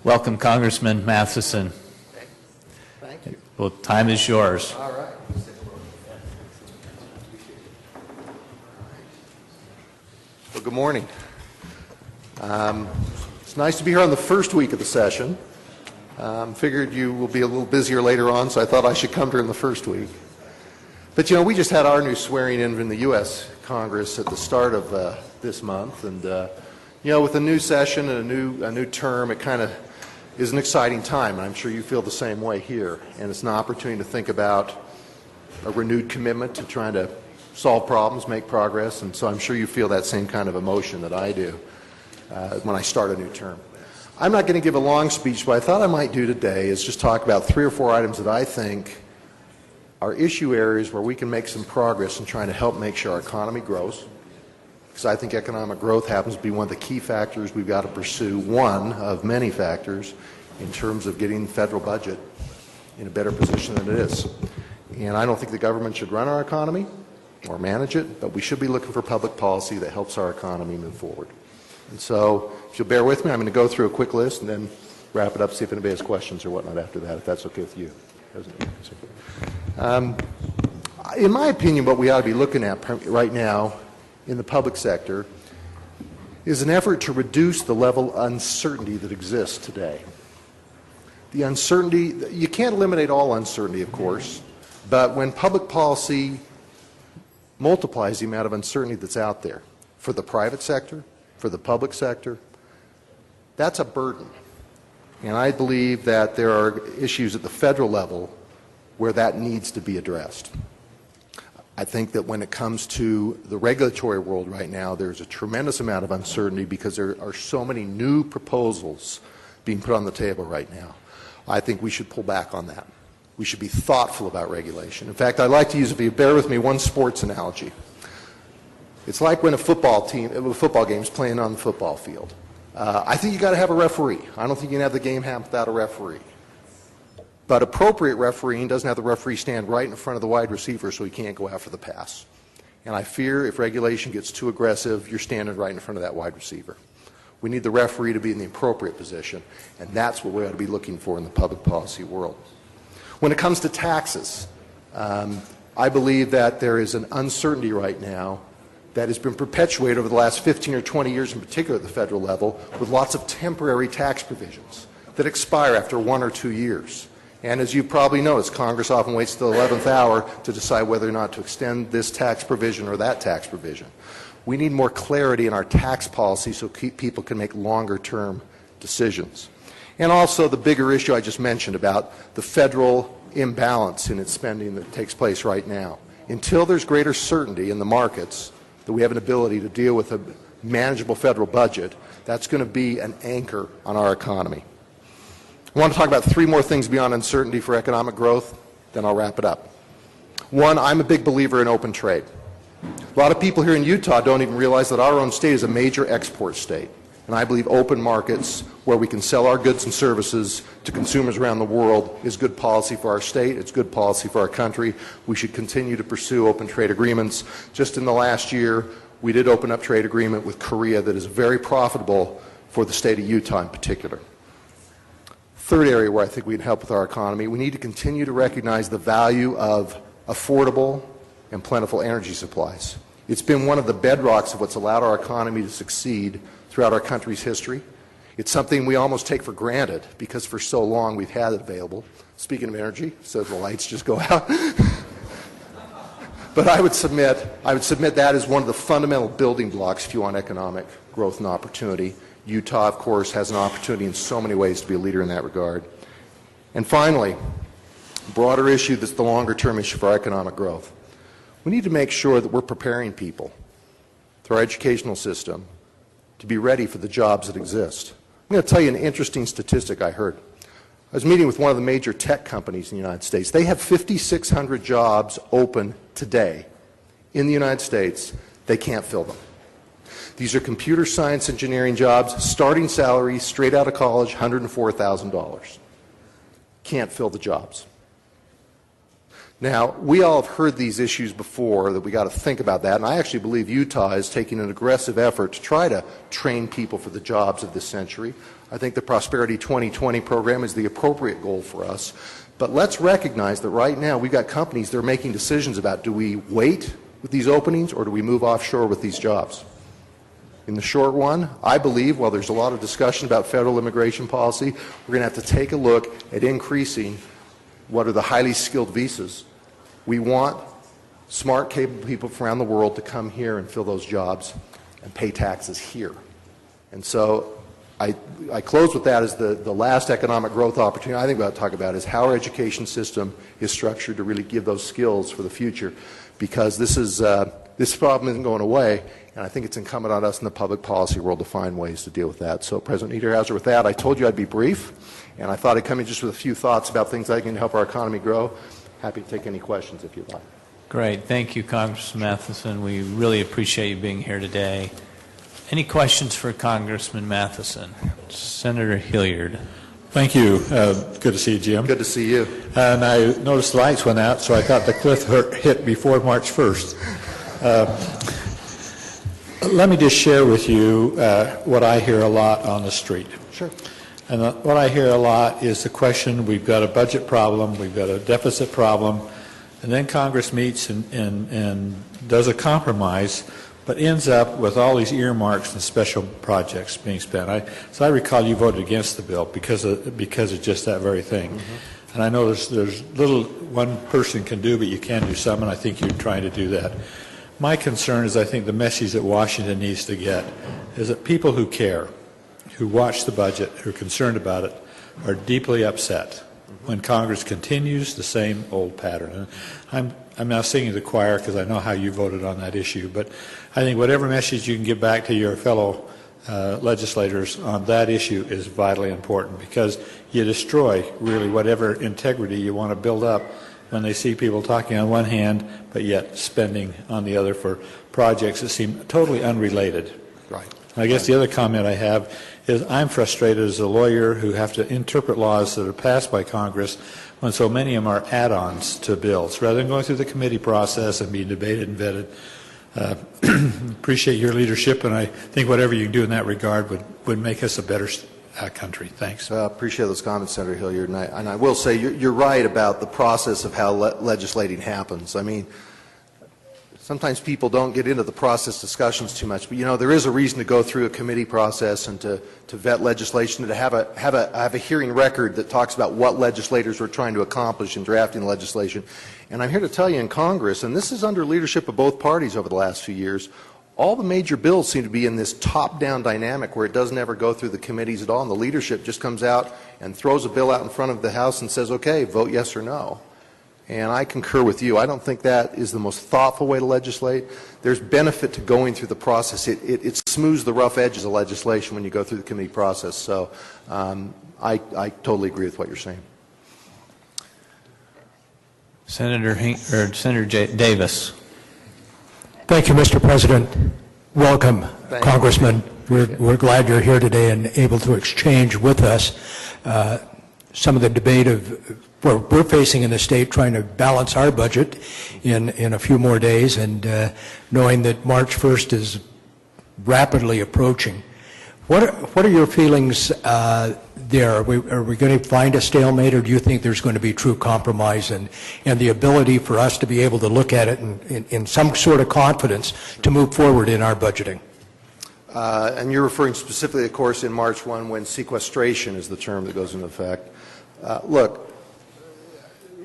Welcome, Congressman Matheson. Thank you. Well, time is yours. All right. Well, good morning. It's nice to be here on the first week of the session. Figured you will be a little busier later on, so I thought I should come during the first week. But, we just had our new swearing in from the U.S. Congress at the start of this month. And, with a new session and a new term, it kind of is an exciting time. And I'm sure you feel the same way here. And it's an opportunity to think about a renewed commitment to trying to solve problems, make progress. And so I'm sure you feel that same kind of emotion that I do when I start a new term. I'm not going to give a long speech, but I thought I might do today is just talk about 3 or 4 items that I think are issue areas where we can make some progress in trying to help make sure our economy grows. Because I think economic growth happens to be one of the key factors we've got to pursue, one of many factors in terms of getting the federal budget in a better position than it is. And I don't think the government should run our economy or manage it, but we should be looking for public policy that helps our economy move forward. And so, if you'll bear with me, I'm going to go through a quick list and then wrap it up, see if anybody has questions or whatnot after that, if that's okay with you. In my opinion, what we ought to be looking at right now in the public sector is an effort to reduce the level of uncertainty that exists today. The uncertainty, you can't eliminate all uncertainty, of course, but when public policy multiplies the amount of uncertainty that's out there for the private sector, for the public sector, that's a burden. And I believe that there are issues at the federal level where that needs to be addressed. I think that when it comes to the regulatory world right now, there's a tremendous amount of uncertainty because there are so many new proposals being put on the table right now. I think we should pull back on that. We should be thoughtful about regulation. In fact, I'd like to use, if you bear with me, one sports analogy. It's like when a football game is playing on the football field. I think you've got to have a referee. I don't think you can have the game happen without a referee. But appropriate refereeing doesn't have the referee stand right in front of the wide receiver so he can't go after the pass. And I fear if regulation gets too aggressive, you're standing right in front of that wide receiver. We need the referee to be in the appropriate position, and that's what we ought to be looking for in the public policy world. When it comes to taxes, I believe that there is an uncertainty right now that has been perpetuated over the last 15 or 20 years, in particular at the federal level, with lots of temporary tax provisions that expire after 1 or 2 years. And as you probably noticed, Congress often waits till the 11th hour to decide whether or not to extend this tax provision or that tax provision. We need more clarity in our tax policy so people can make longer-term decisions. And also the bigger issue I just mentioned about the federal imbalance in its spending that takes place right now. Until there's greater certainty in the markets that we have an ability to deal with a manageable federal budget, that's going to be an anchor on our economy. I want to talk about 3 more things beyond uncertainty for economic growth, then I'll wrap it up. One, I'm a big believer in open trade. A lot of people here in Utah don't even realize that our own state is a major export state. And I believe open markets where we can sell our goods and services to consumers around the world is good policy for our state. It's good policy for our country. We should continue to pursue open trade agreements. Just in the last year, we did open up trade agreement with Korea that is very profitable for the state of Utah in particular. Third area where I think we can help with our economy, we need to continue to recognize the value of affordable and plentiful energy supplies. It's been one of the bedrocks of what's allowed our economy to succeed throughout our country's history. It's something we almost take for granted because for so long we've had it available. Speaking of energy, so the lights just go out. But I would submit that is one of the fundamental building blocks if you want economic growth and opportunity. Utah, of course, has an opportunity in so many ways to be a leader in that regard. And finally, a broader issue that's the longer-term issue for our economic growth. We need to make sure that we're preparing people through our educational system to be ready for the jobs that exist. I'm going to tell you an interesting statistic I heard. I was meeting with one of the major tech companies in the United States. They have 5,600 jobs open today in the United States. They can't fill them. These are computer science engineering jobs, starting salary, straight out of college, $104,000. Can't fill the jobs. Now, we all have heard these issues before, that we got to think about that, and I actually believe Utah is taking an aggressive effort to try to train people for the jobs of this century. I think the Prosperity 2020 program is the appropriate goal for us, but let's recognize that right now we've got companies that are making decisions about, do we wait with these openings or do we move offshore with these jobs? In the short run, I believe, while there's a lot of discussion about federal immigration policy, we're going to have to take a look at increasing what are the highly skilled visas. We want smart, capable people from around the world to come here and fill those jobs and pay taxes here. And so I close with that as the last economic growth opportunity I think we ought to talk about is how our education system is structured to really give those skills for the future, because this problem isn't going away, and I think it's incumbent on us in the public policy world to find ways to deal with that. So, President Niederhauser, with that, I told you I'd be brief, and I thought I'd come in just with a few thoughts about things that can help our economy grow. Happy to take any questions if you'd like. Great. Thank you, Congressman Matheson. We really appreciate you being here today. Any questions for Congressman Matheson? Senator Hilliard. Thank you. Good to see you, Jim. Good to see you. And I noticed the lights went out, so I thought the cliff hit before March 1st. Let me just share with you what I hear a lot on the street. Sure. And what I hear a lot is the question, we've got a budget problem, we've got a deficit problem, and then Congress meets and does a compromise, but ends up with all these earmarks and special projects being spent. So I recall you voted against the bill because of just that very thing. Mm-hmm. And I know there's little one person can do, but you can do some, and I think you're trying to do that. My concern is I think the message that Washington needs to get is that people who care, who watch the budget, who are concerned about it, are deeply upset when Congress continues the same old pattern. And I'm now singing the choir because I know how you voted on that issue, but I think whatever message you can give back to your fellow legislators on that issue is vitally important, because you destroy really whatever integrity you want to build up when they see people talking on one hand but yet spending on the other for projects that seem totally unrelated. Right. I guess the other comment I have is I'm frustrated as a lawyer who have to interpret laws that are passed by Congress when so many of them are add-ons to bills, rather than going through the committee process and being debated and vetted. Appreciate your leadership, and I think whatever you can do in that regard would make us a better country. Thanks. Appreciate those comments, Senator Hilliard. And I will say you're right about the process of how legislating happens. I mean, sometimes people don't get into the process discussions too much, but you know there is a reason to go through a committee process and to vet legislation, and to have a hearing record that talks about what legislators were trying to accomplish in drafting legislation. And I'm here to tell you, in Congress, and this is under leadership of both parties over the last few years, all the major bills seem to be in this top-down dynamic where it doesn't ever go through the committees at all, and the leadership just comes out and throws a bill out in front of the House and says, okay, vote yes or no. And I concur with you. I don't think that is the most thoughtful way to legislate. There's benefit to going through the process. It smooths the rough edges of legislation when you go through the committee process. So I totally agree with what you're saying. Senator Davis. Thank you, Mr. President. Welcome, Congressman. We're glad you're here today and able to exchange with us some of the debate of what we're facing in the state, trying to balance our budget in a few more days, and knowing that March 1st is rapidly approaching. What are your feelings there? Are we going to find a stalemate, or do you think there's going to be true compromise and the ability for us to be able to look at it in some sort of confidence to move forward in our budgeting? And you're referring specifically, of course, in March 1 when sequestration is the term that goes into effect. Look,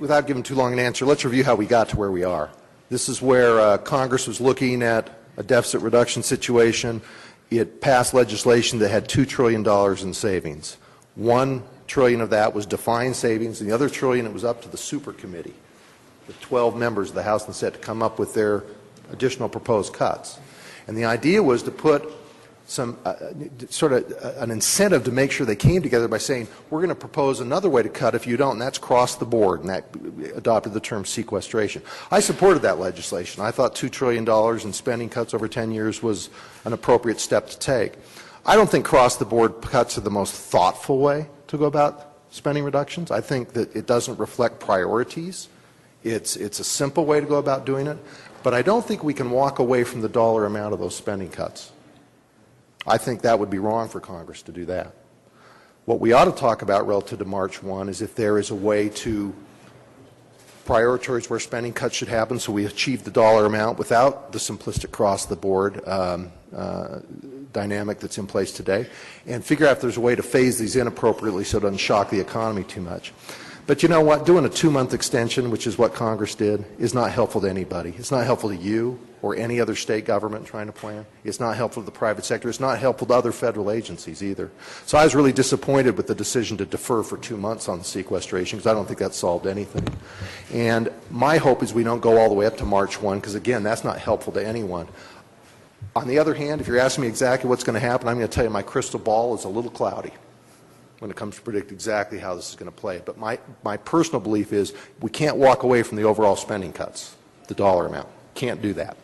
without giving too long an answer, let's review how we got to where we are. This is where Congress was looking at a deficit reduction situation. It passed legislation that had $2 trillion in savings. $1 trillion of that was defined savings, and the other $1 trillion, it was up to the super committee, the 12 members of the House and Senate, to come up with their additional proposed cuts. And the idea was to put some sort of an incentive to make sure they came together by saying, we're going to propose another way to cut if you don't, and that's cross the board, and that adopted the term sequestration. I supported that legislation. I thought $2 trillion in spending cuts over 10 years was an appropriate step to take. I don't think cross the board cuts are the most thoughtful way to go about spending reductions. I think that it doesn't reflect priorities It's a simple way to go about doing it, but I don't think we can walk away from the dollar amount of those spending cuts. I think that would be wrong for Congress to do that. What we ought to talk about relative to March 1 is if there is a way to prioritize where spending cuts should happen so we achieve the dollar amount without the simplistic cross-the-board dynamic that's in place today, and figure out if there's a way to phase these in appropriately so it doesn't shock the economy too much. But you know what? Doing a 2-month extension, which is what Congress did, is not helpful to anybody. It's not helpful to you or any other state government trying to plan. It's not helpful to the private sector. It's not helpful to other federal agencies either. So I was really disappointed with the decision to defer for 2 months on the sequestration because I don't think that solved anything. And my hope is we don't go all the way up to March 1 because, again, that's not helpful to anyone. On the other hand, if you're asking me exactly what's going to happen, I'm going to tell you my crystal ball is a little cloudy when it comes to predict exactly how this is going to play. But my personal belief is we can't walk away from the overall spending cuts, the dollar amount. Can't do that.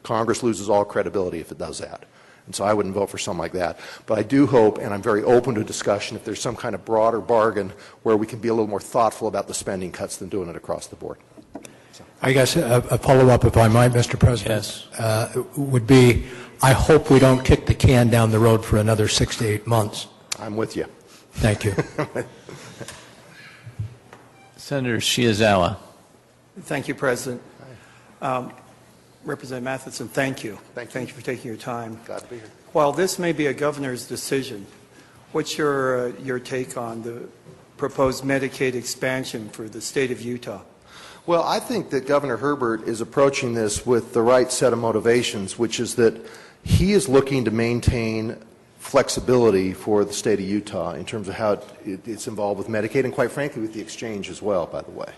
Congress loses all credibility if it does that. And so I wouldn't vote for something like that. But I do hope, and I'm very open to discussion, if there's some kind of broader bargain where we can be a little more thoughtful about the spending cuts than doing it across the board. I guess a follow-up, if I might, Mr. President, Yes. Would be, I hope we don't kick the can down the road for another 6 to 8 months. I'm with you. Thank you. Senator Shiazawa. Thank you, President. Representative Matheson, thank you. Thank you for taking your time. Glad to be here. While this may be a governor's decision, what's your take on the proposed Medicaid expansion for the state of Utah? Well, I think that Governor Herbert is approaching this with the right set of motivations, which is that he is looking to maintain flexibility for the state of Utah in terms of how it's involved with Medicaid and, quite frankly, with the exchange as well, by the way.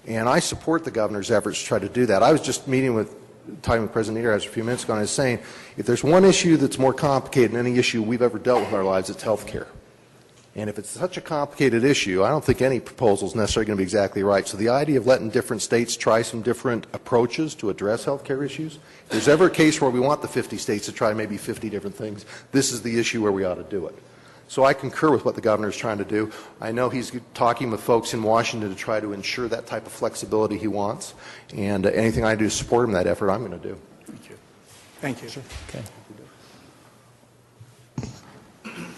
And I support the governor's efforts to try to do that. I was just talking with President Niederhauser a few minutes ago, and I was saying, if there's one issue that's more complicated than any issue we've ever dealt with in our lives, it's health care. And if it's such a complicated issue, I don't think any proposal is necessarily going to be exactly right. So the idea of letting different states try some different approaches to address health care issues, if there's ever a case where we want the 50 states to try maybe 50 different things, this is the issue where we ought to do it. So I concur with what the governor is trying to do. I know he's talking with folks in Washington to try to ensure that type of flexibility he wants. And anything I do to support him in that effort, I'm going to do. Thank you. Thank you. Okay.